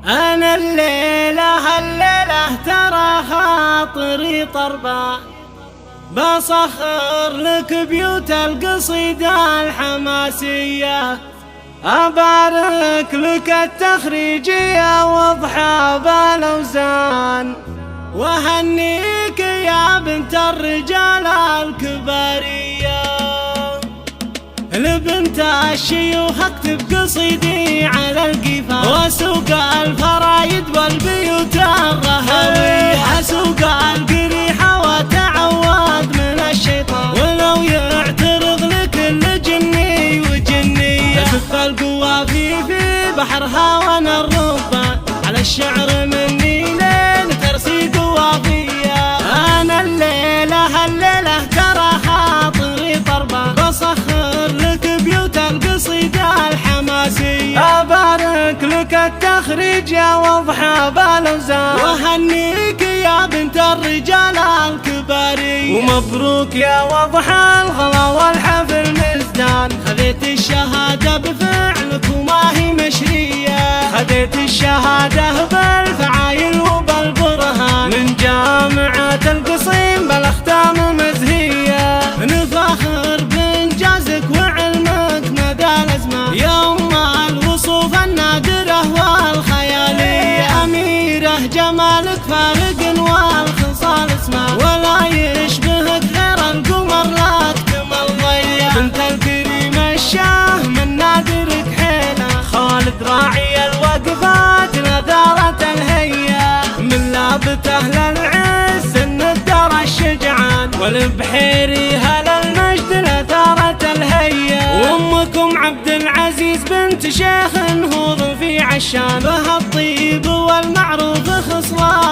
أنا الليلة ترى خاطري طربان، بسخر لك بيوت القصيدة الحماسية، أبارك لك التخريجية واضحى بالأوزان، وهنيك يا بنت الرجال الكبارية. لبنت الشيوخ اكتب قصيدي على القفا، واسوق الفرايد والبيوت الرهوية، اسوق القريحة وتعوذ من الشيطان، ولو يعترض لكل جني وجنية، كف القوافي في بحرها وانا الربان، على الشعر مني لين ترسي قوافية. انا الليلة ترى خاطري طربان، بسخر لك بيوت القصيدة الحماسية، أبارك لك التخريج يا واضحة بالأوزان، وهنيك يا بنت الرجال الكبارية، ومبروك يا واضحة الغلا والحفل مزدان. خذيت الشهادة بفعلك وما هي مشرية، خذيت الشهادة بالفعايل وبالبرهان، من جامعة القصيم بالاختام مزهية، نفخر بإنجازك وعلمك مدى الأزمان، يوم الوصوف النادرة والخيالية، أميرة جمالك فارق والخصال اسمه، ولا يشبهك غير القمر لا تكمل ضية، بنت الكريم الشاه من نادرك حيلة، خالد راعي الوقفات نذارة الهية، من لابته للعز الندر الشجعان، والبحيري هل المجد نثارة الهية، وامكم عبد العزيز بنت شيخ نهوض في عشان، بها الطيب والمعروف خصلان.